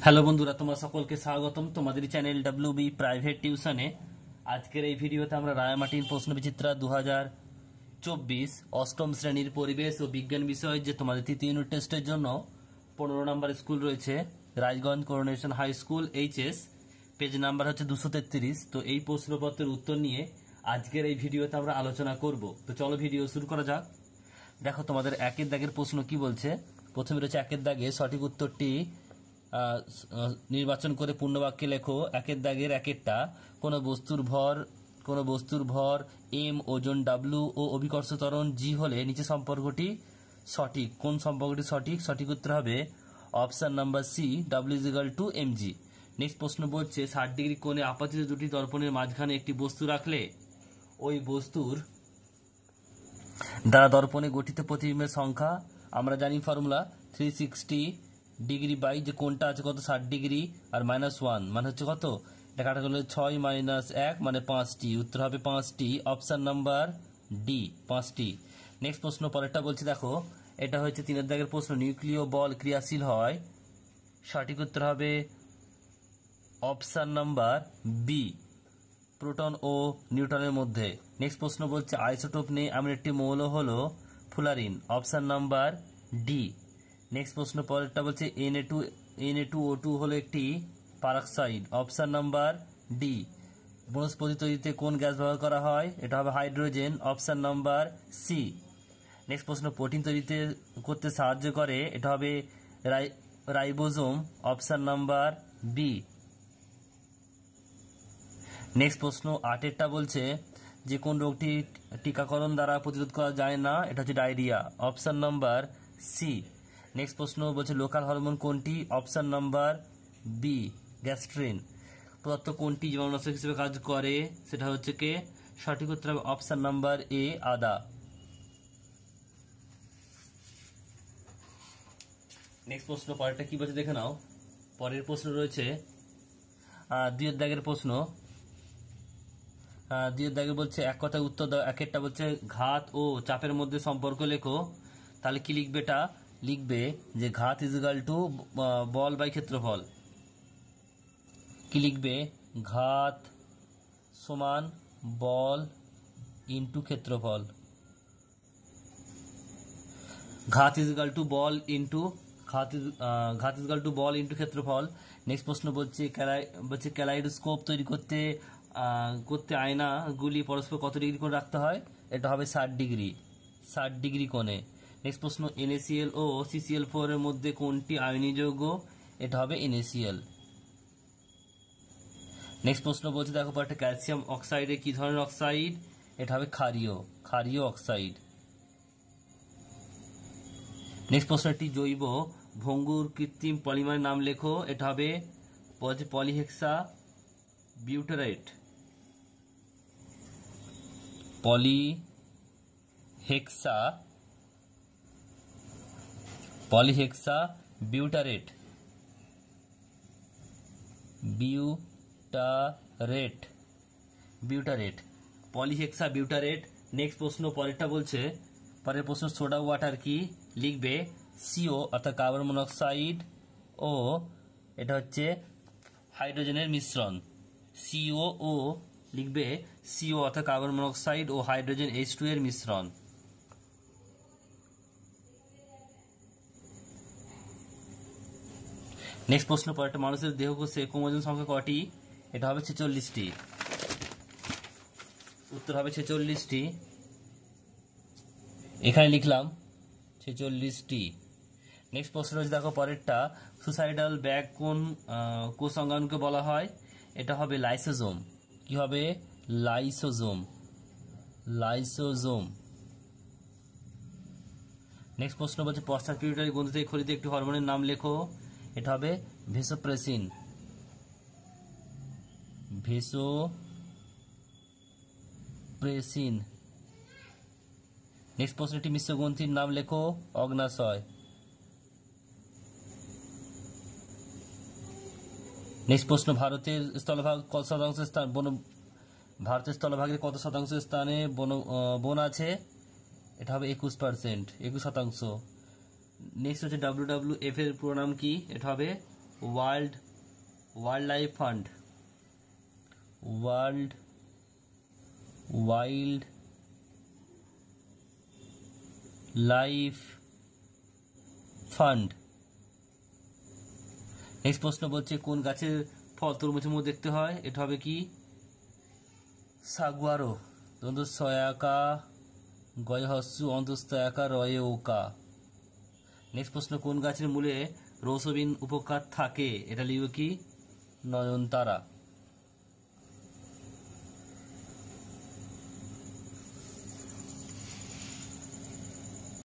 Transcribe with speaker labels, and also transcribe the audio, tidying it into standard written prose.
Speaker 1: Hello বন্ধুরা, তোমার সকলকে স্বাগতম তোমাদের চ্যানেল ডব্লিউবি প্রাইভেট টিউশনে। আজকের এই ভিডিওতে আমরা রায়ামাটির প্রশ্নবিচিত্রা 2024 অষ্টম শ্রেণীর পরিবেশ ও বিজ্ঞান বিষয় যে তোমাদের তৃতীয় ইউনিট টেস্টের জন্য 15 নম্বর স্কুল রয়েছে, Rajganj coronation high school HS, page number হচ্ছে 233। তো এই প্রশ্নপত্রের উত্তর নিয়ে আজকের এই ভিডিওতে আমরা আলোচনা করব। তো চলো ভিডিও শুরু করা যাক। দেখো তোমাদের একের দাগের প্রশ্ন কি বলছে। প্রথমে রয়েছে একের দাগে সঠিক উত্তরটি নির্বাচন করে পূর্ণবাক্যে লেখো। একের দাগের একেরটা, কোনো বস্তুর ভর এম, ওজন ডাব্লু ও অভিকর্ষ ত্বরণ জি হলে নিচে সম্পর্কটি সঠিক। কোন সম্পর্কটি সঠিক? সঠিক উত্তর হবে option number C, W is equal to M G. Next প্রশ্ন বলছে 60 ডিগ্রি কোণে আপাতিত দুটি দর্পণের মাঝখানে একটি বস্তু রাখলে ওই বস্তুর দ্বারা দর্পণে গঠিত প্রতিবিম্বের সংখ্যা আমরা জানি ফর্মুলা 360 ডিগ্রি বাই যে কোণটা আছে কত 60 ডিগ্রি আর -1 মানে হচ্ছে কত, এটা কাটা করলে 6 - 1 মানে 5টি। উত্তর হবে 5টি, অপশন নাম্বার ডি 5টি। নেক্সট প্রশ্ন পরেরটা বলছে, দেখো এটা হচ্ছে 3 দাগের প্রশ্ন। নিউক্লিয় বল ক্রিয়াশীল হয়, সঠিক উত্তর হবে অপশন নাম্বার বি, প্রোটন ও নিউট্রনের মধ্যে। নেক্সট প্রশ্ন বলছে আইসোটোপ নেই এমন একটি মৌল হলো fullerene, option number D. Next প্রশ্ন পরেরটা বলছে Na2O2 হলো একটি পারক্সাইড, অপশন নাম্বার ডি। বনস্পতি তৈরিতে কোন গ্যাস ব্যবহার করা হয়? এটা হবে hydrogen, option number C. Next প্রশ্ন প্রোটিন তৈরিতে করতে সাহায্য করে, এটা হবে ribosome, option number B. Next প্রশ্ন 8এরটা বলছে যে কোন রোগটি টিকাকরণ দ্বারা প্রতিরোধ করা যায় না? এটা হচ্ছে diarrhoea, option number C. Next প্রশ্ন বলছে লোকাল হরমোন কোনটি? Option number B, gastrin. প্রদত্ত কোনটি জীবাণুনাশক হিসেবে কাজ করে? সেটা হচ্ছে কে, সঠিক উত্তর হবে অপশন নাম্বার এ, আদা। নেক্সট প্রশ্ন পরেরটা কি বলছে দেখে নাও। পরের প্রশ্ন রয়েছে 2 দাগের প্রশ্ন। 2 দাগে বলছে এক কথায় উত্তর দাও। একেরটা বলছে ঘাত ও চাপের মধ্যে সম্পর্ক লেখো। তাহলে কি লিখবে? এটা লিখবে যে ঘাত ইজ ইকুয়াল টু বল বাই ক্ষেত্রফল। কি লিখবে? ঘাত সমান বল ইন্টু ক্ষেত্রফল। ঘাত ইজ ইকুয়াল টু বল ইন্টু ক্ষেত্রফল। নেক্সট প্রশ্ন বলছে ক্যালাইডোস্কোপ তৈরি করতে আয়নাগুলি পরস্পর কত ডিগ্রি কোণে রাখতে হয়? এটা হবে 60 ডিগ্রি কোণে। নেক্সট প্রশ্ন NaCl ও CCl4 এর মধ্যে কোনটি আয়নীয় যৌগ? এটা হবে NaCl। নেক্সট প্রশ্ন বলছে দেখো একটা ক্যালসিয়াম অক্সাইডে কি ধরনের অক্সাইড? এটা হবে ক্ষারীয় অক্সাইড। নেক্সট প্রশ্ন একটি জৈব ভঙ্গুর কৃত্রিম পলিমারের নাম লেখো। এটা হবে পলিহেক্সা বিউটারেট। পলিহেক্সা বিউটারেট। পলিহেক্সা বিউটারেট। নেক্সট প্রশ্ন পরেরটা বলছে, পরের প্রশ্ন সোডা ওয়াটার কি? লিখবে CO অর্থাৎ কার্বন মনোক্সাইড ও এটা হচ্ছে হাইড্রোজেনের মিশ্রণ। CO লিখবে CO অর্থাৎ কার্বন মনোক্সাইড ও হাইড্রোজেন H2 এর মিশ্রণ। নেক্সট প্রশ্ন পরেরটা মানুষের দেহকোষে ক্রোমোজোম সংখ্যা কটি? এটা হবে 46টি। উত্তর হবে 46টি, এখানে লিখলাম 46টি। নেক্সট প্রশ্ন হচ্ছে দেখো পরেরটা সুসাইডাল ব্যাগ কোন কোষ অঙ্গাণুকে বলা হয়? এটা হবে লাইসোজোম। কি হবে? লাইসোজোম। নেক্সট প্রশ্ন বলছে পশ্চাৎ পিউটারি গ্রন্থি থেকে খরিত একটি হরমোনের নাম লেখো। এটা হবে ভেসোপ্রেসিন। নেক্সট প্রশ্ন একটি মিশ্র গ্রন্থির নাম লেখো। অগ্নাশয়। নেক্সট প্রশ্ন ভারতের স্থলভাগ কত শতাংশ স্থান ভারতের স্থলভাগের কত শতাংশ স্থানে বন আছে? এটা হবে 21%, 21%। নেক্সট হচ্ছে WWF এর পুরো নাম কি? এটা হবে world life fund, wild life fund. Next প্রশ্ন বলছে কোন গাছের ফল তরমুজের মধ্যে দেখতে হয়? এটা হবে কি সাগুয়ারো, সয়াকা গয় হস্যু অন্তস্তয়াকা রয়ে ওকা। নেক্সট প্রশ্ন কোন গাছের মূলে রসবিন উপকার থাকে? এটা লিখবে কি নয়নতারা।